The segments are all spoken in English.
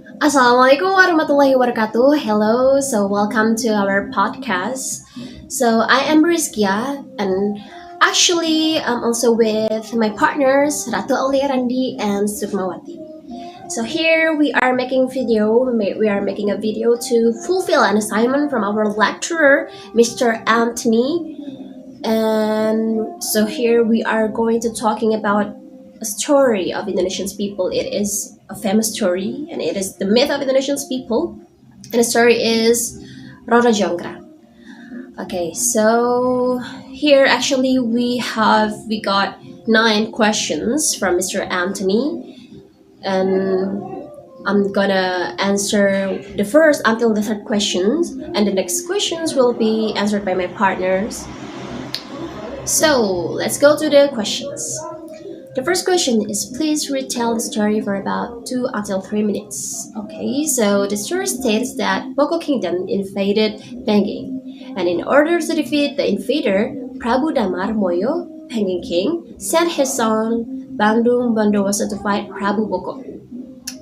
Assalamualaikum warahmatullahi wabarakatuh. Hello, so welcome to our podcast. So I am Rizkia, and actually I'm also with my partners Ratu Aulia Randi and Sukmawati. So here we are making a video to fulfill an assignment from our lecturer, Mr. Anthony. And so here we are going to talking about a story of Indonesian people. It is a famous story, and it is the myth of Indonesian people. And the story is Roro Jonggrang. Okay, so here actually we got 9 questions from Mr. Anthony, and I'm gonna answer the first until the third questions, and the next questions will be answered by my partners. So let's go to the questions. The first question is, please retell the story for about 2 until 3 minutes. Okay, so the story states that Boko Kingdom invaded Banging, and in order to defeat the invader, Prabu Damar Moyo, Banging King, sent his son Bandung Bondowoso to fight Prabu Boko.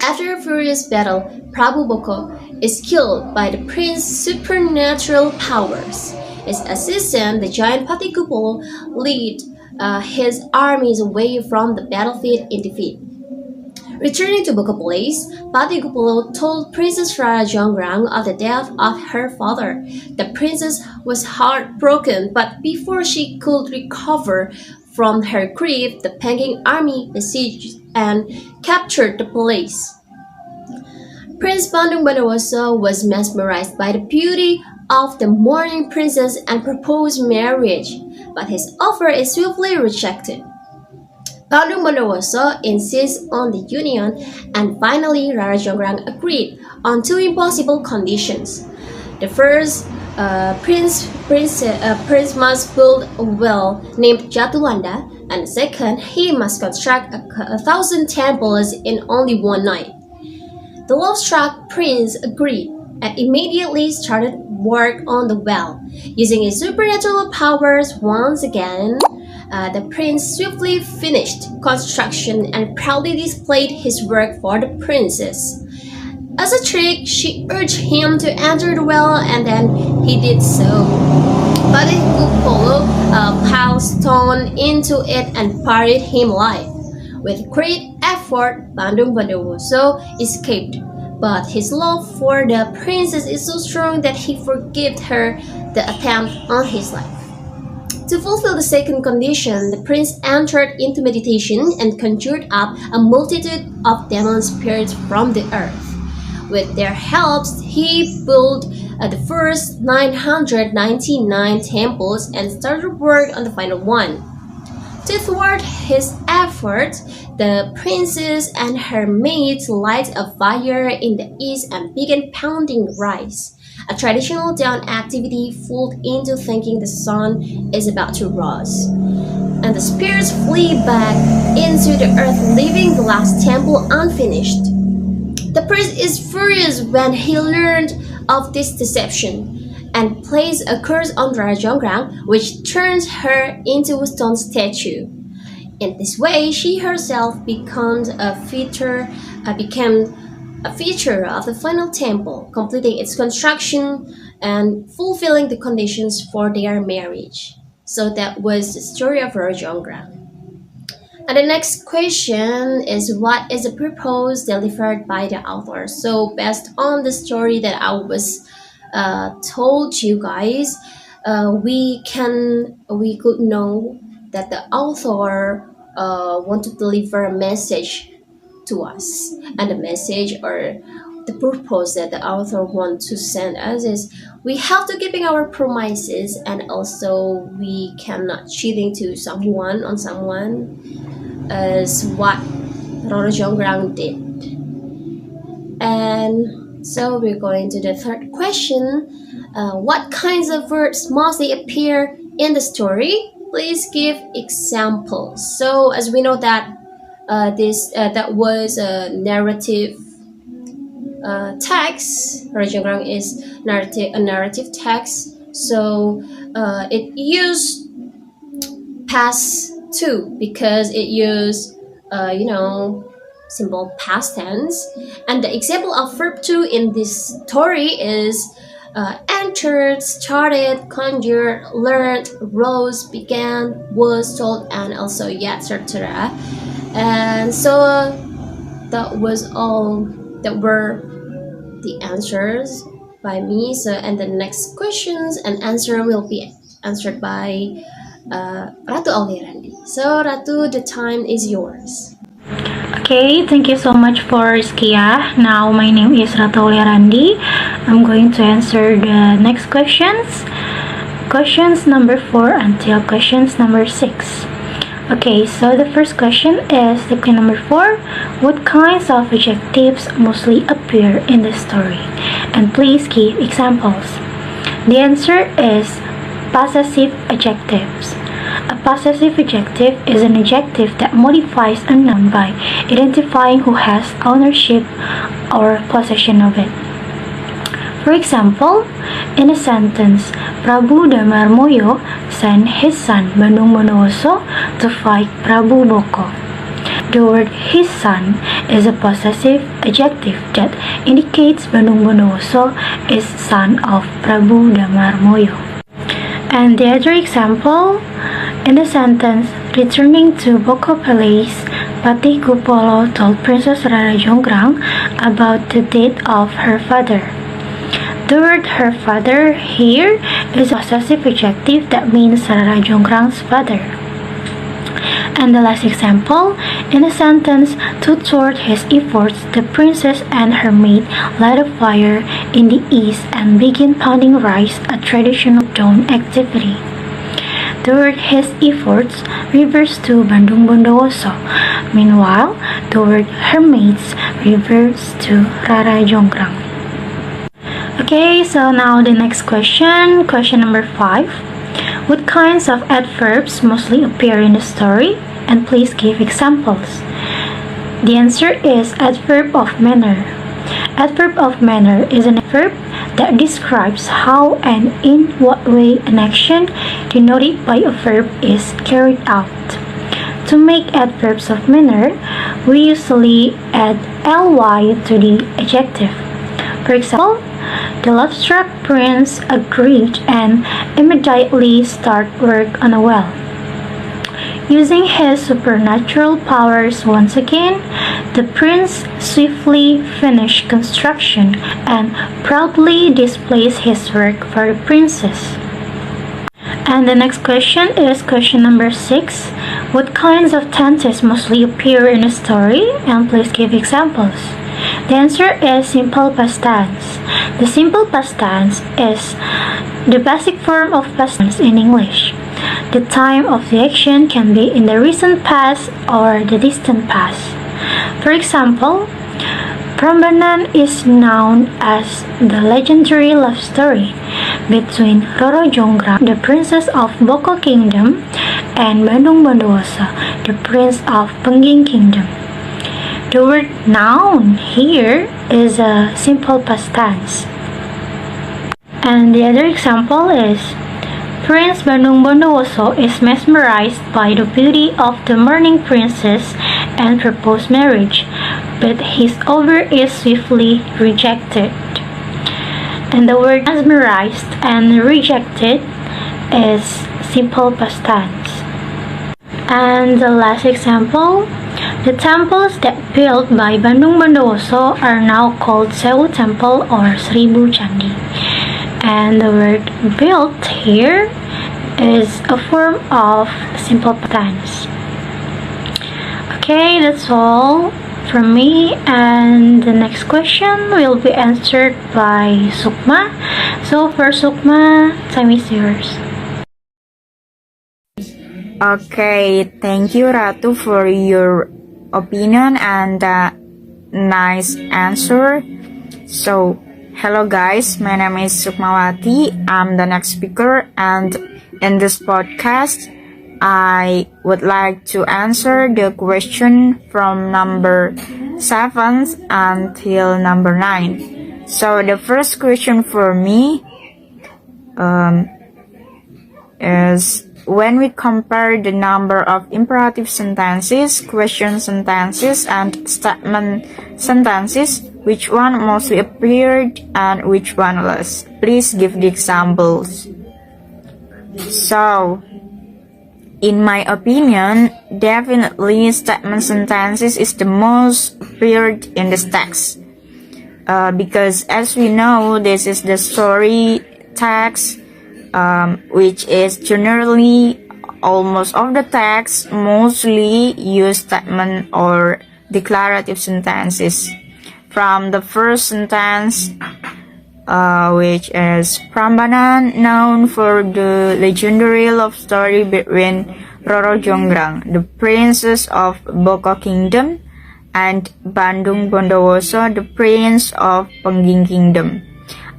After a furious battle, Prabu Boko is killed by the prince's supernatural powers. His assistant, the giant Patigupolo, lead his armies away from the battlefield in defeat. Returning to Boko Place, Patigupolo told Princess Rara Jonggrang of the death of her father. The princess was heartbroken, but before she could recover from her grief, the Peking army besieged and captured the place. Prince Bandung Bondowoso was mesmerized by the beauty of the mourning princess and proposed marriage, but his offer is swiftly rejected. Bandung Bondowoso insists on the union, and finally Rara Jonggrang agreed on 2 impossible conditions. The first, Prince must build a well named Jatuwanda, and the second, he must construct 1,000 temples in only one night. The love-struck prince agreed and immediately started work on the well. Using his supernatural powers once again, the prince swiftly finished construction and proudly displayed his work for the princess. As a trick, she urged him to enter the well, and then he did so. But Gupolo piled stone into it and buried him alive. With great effort, Bandung Bondowoso escaped, but his love for the princess is so strong that he forgave her the attempt on his life. To fulfill the second condition, the prince entered into meditation and conjured up a multitude of demon spirits from the earth. With their helps, he built the first 999 temples and started work on the final one. To thwart his efforts, the princess and her maids light a fire in the east and began pounding rice, a traditional dawn activity fooled into thinking the sun is about to rise. And the spirits flee back into the earth, leaving the last temple unfinished. The prince is furious when he learned of this deception, and placed a curse on Rara Jonggrang, which turns her into a stone statue. In this way, she herself became a feature of the final temple, completing its construction and fulfilling the conditions for their marriage. So that was the story of Roro Jonggrang. And the next question is, what is the purpose delivered by the author? So based on the story that I was told you guys, we could know that the author want to deliver a message to us, and the message or the purpose that the author wants to send us is we have to keeping our promises, and also we cannot cheating to someone as what Roro Jonggrang did. And so we're going to the third question. What kinds of words mostly appear in the story? Please give examples. So as we know that that was a narrative text. Roro Jonggrang is a narrative text. So it used past two because it used simple past tense. And the example of verb to in this story is entered, started, conjured, learned, rose, began, was, told, and also yet, etc. And so that was all that were the answers by me. So, and the next questions and answer will be answered by Ratu Aulirandi. So, Ratu, the time is yours. Okay, thank you so much for Rizkia. Now my name is Ratu Aulirandi. I'm going to answer the next questions. Questions number 4 until questions number 6. Okay, so the first question is the number 4. What kinds of adjectives mostly appear in the story? And please give examples. The answer is possessive adjectives. A possessive adjective is an adjective that modifies a noun by identifying who has ownership or possession of it. For example, in a sentence, Prabu Damar Moyo sent his son Bandung Bondowoso to fight Prabu Boko. The word his son is a possessive adjective that indicates Bandung Bondowoso is son of Prabu Damar Moyo. And the other example, in the sentence, returning to Boko Palace, Patih Kupolo told Princess Rara Jonggrang about the death of her father. The word her father here is a possessive adjective that means Rara Jonggrang's father. And the last example, in the sentence, to thwart his efforts, the princess and her maid light a fire in the east and begin pounding rice, a traditional dawn activity. The word his efforts refers to Bandung Bondowoso. Meanwhile, the word her maids refers to Rara Jonggrang. Okay, so now the next question, question number 5. What kinds of adverbs mostly appear in the story? And please give examples. The answer is adverb of manner. Adverb of manner is an adverb that describes how and in what way an action denoted by a verb is carried out. To make adverbs of manner, we usually add ly to the adjective. For example, the love-struck prince agreed and immediately started work on a well. Using his supernatural powers once again, the prince swiftly finished construction and proudly displays his work for the princess. And the next question is question number 6. What kinds of tenses mostly appear in a story? And please give examples. The answer is simple past tense. The simple past tense is the basic form of past tense in English. The time of the action can be in the recent past or the distant past. For example, Prambanan is known as the legendary love story between Roro Jonggrang, the princess of Boko Kingdom, and Bandung Bondowoso, the prince of Pengging Kingdom. The word noun here is a simple past tense. And the other example is Prince Bandung Bondowoso is mesmerized by the beauty of the mourning princess and proposed marriage, but his offer is swiftly rejected. And the word mesmerized and rejected is simple past tense. And the last example, the temples that built by Bandung Bondowoso are now called Sewu Temple or Seribu Candi. And the word built here is a form of simple tense. Okay, that's all from me, and the next question will be answered by Sukma. So for Sukma, time is yours. Okay, thank you Ratu for your opinion and nice answer. So, hello guys, my name is Sukmawati. I'm the next speaker, and in this podcast, I would like to answer the question from number 7 until number 9. So the first question for me is when we compare the number of imperative sentences, question sentences, and statement sentences, which one mostly appeared and which one less? Please give the examples. So, in my opinion, definitely statement sentences is the most appeared in this text. Because as we know, this is the story text, which is generally almost all the text mostly use statement or declarative sentences. From the first sentence, which is Prambanan, known for the legendary love story between Roro Jonggrang, the princess of Boko Kingdom, and Bandung Bondowoso, the prince of Pengging Kingdom,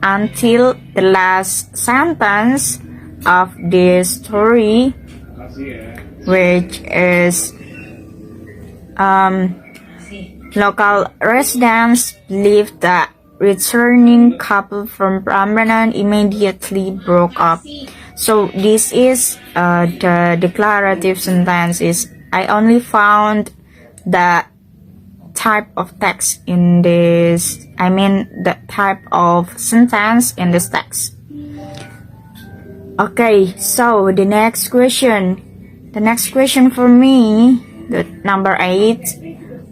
until the last sentence of this story, which is local residents believe that returning couple from Prambanan immediately broke up. So this is the declarative sentences. I only found that type of text in this, the type of sentence in this text. Okay, so the next question for me, the number 8,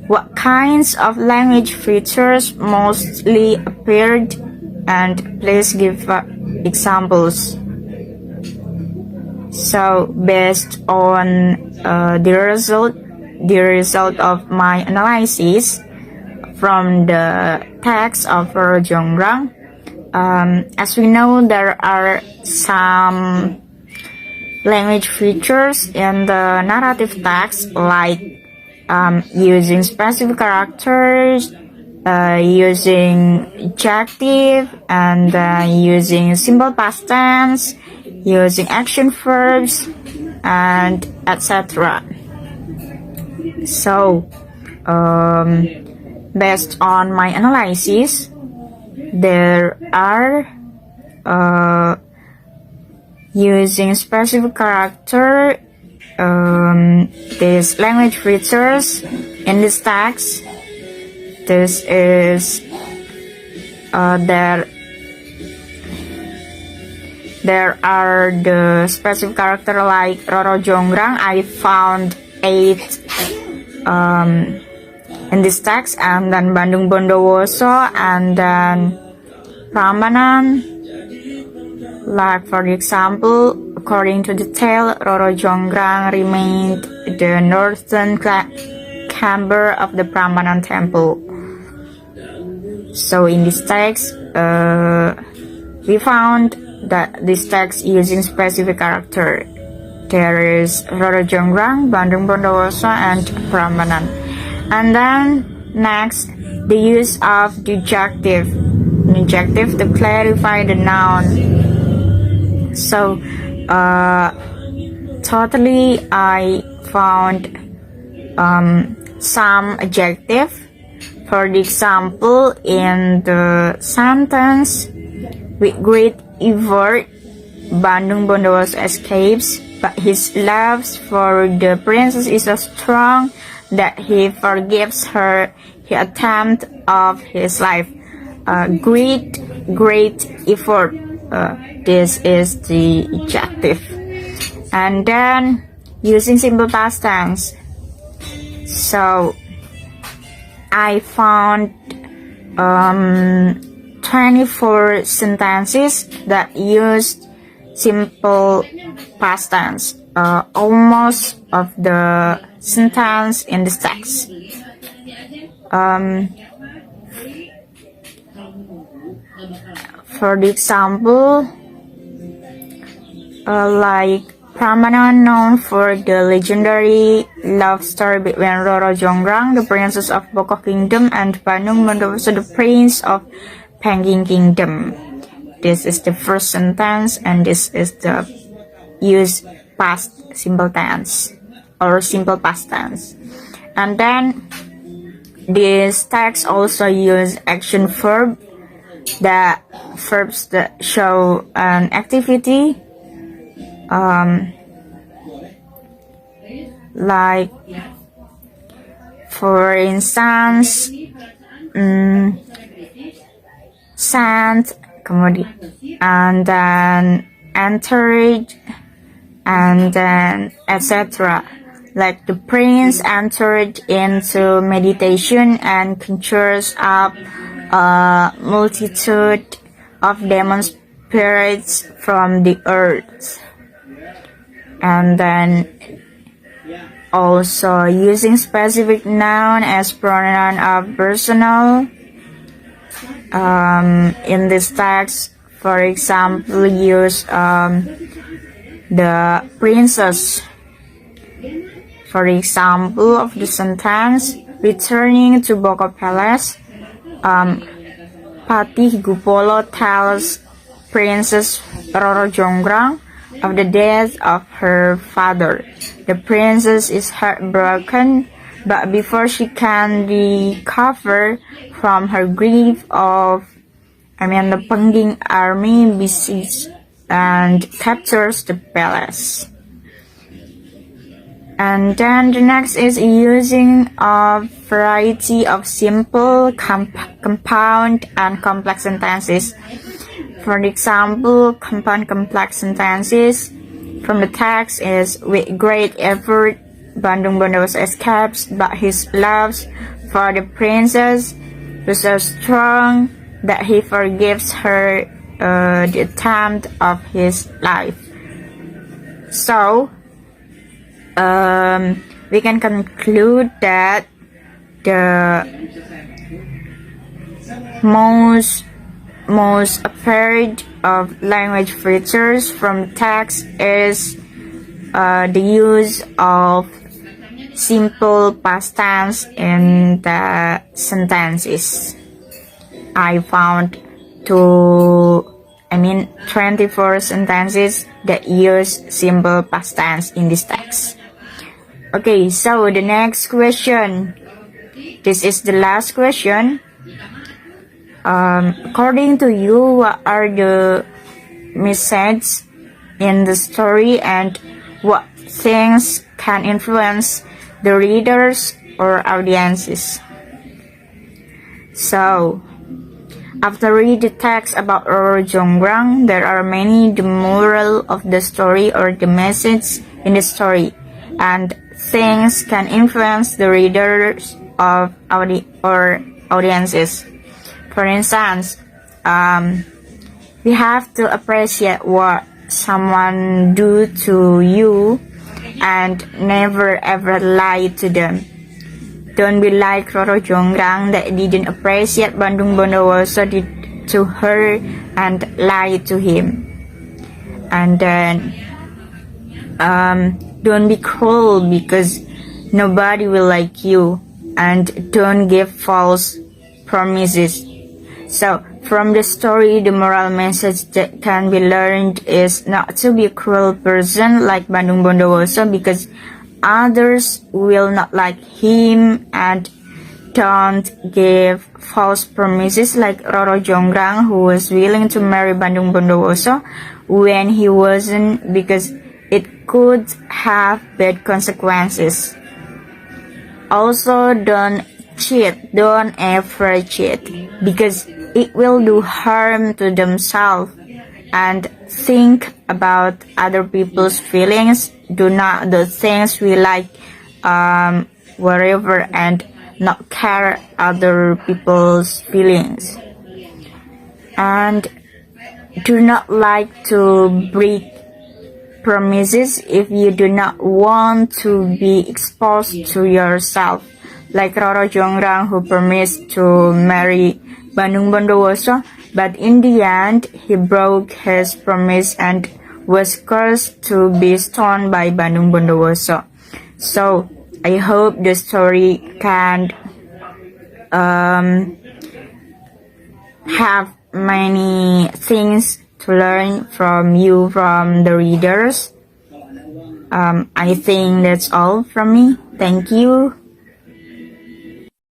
what kinds of language features mostly appeared, and please give examples. So based on the result of my analysis from the text of Roro Jonggrang, as we know, there are some language features in the narrative text, like using specific characters, using adjective, and using simple past tense, using action verbs, and etc. So, based on my analysis, there are using specific character, these language features in this text. This is there are the specific character like Roro Jonggrang. I found 8 in this text, and then Bandung Bondowoso, and then Prambanan. Like for example, according to the tale, Roro Jonggrang remained the northern chamber of the Prambanan temple. So in this text, we found that this text using specific character. There is Roro Jonggrang, Bandung Bondowoso, and Prambanan. And then next, the use of the adjective to clarify the noun. So totally I found some adjective. For the example, in the sentence, with great effort, Bandung Bondowoso escapes, but his love for the princess is so strong that he forgives her the attempt of his life. Great effort. This is the adjective. And then using simple past tense. So I found 24 sentences that used simple past tense. Almost of the sentence in this text. For the example, like Prambanan, known for the legendary love story between Roro Jonggrang, the princess of Boko Kingdom, and Bandung Bondowoso, the prince of Pengging Kingdom. This is the first sentence, and this is the use past simple tense or simple past tense. And then this text also use action verb, the verbs that show an activity. like for instance sent, kemudian and then entered, and then etc. Like the prince entered into meditation and conjures up a multitude of demon spirits from the earth. And then also using specific noun as pronoun of personal. In this text, for example, use the princess. For example of the sentence, returning to Boko Palace, Patih Gupolo tells Princess Roro Jonggrang of the death of her father. The princess is heartbroken, but before she can recover from her grief the Pengging army besieges and captures the palace. And then the next is using a variety of simple, compound, and complex sentences. For example, compound complex sentences from the text is, with great effort, Bandung Bondowoso escapes, but his love for the princess was so strong that he forgives her the attempt of his life. So, we can conclude that the most apparent of language features from the text is the use of simple past tense in the sentences. I found 24 sentences that use simple past tense in this text. Okay, so the next question. This is the last question. According to you, what are the messages in the story and what things can influence the readers or audiences? So, after read the text about Roro Jonggrang, there are many the moral of the story or the message in the story, and things can influence the readers of audiences. For instance, we have to appreciate what someone do to you and never ever lie to them. Don't be like Roro Jonggrang that didn't appreciate Bandung Bondowoso did to her and lie to him. And then don't be cruel because nobody will like you, and don't give false promises. So from the story, the moral message that can be learned is not to be a cruel person like Bandung Bondowoso because others will not like him, and don't give false promises like Roro Jonggrang, who was willing to marry Bandung Bondowoso when he wasn't, because it could have bad consequences. Also, don't cheat, don't ever cheat, because it will do harm to themselves. And think about other people's feelings. Do not do things we like, wherever, and not care other people's feelings. And do not like to break promises if you do not want to be exposed to yourself, like Roro Jonggrang, who promised to marry Bandung Bondowoso, but in the end he broke his promise and was cursed to be stoned by Bandung Bondowoso. So I hope the story can have many things to learn from you, from the readers. I think that's all from me. Thank you.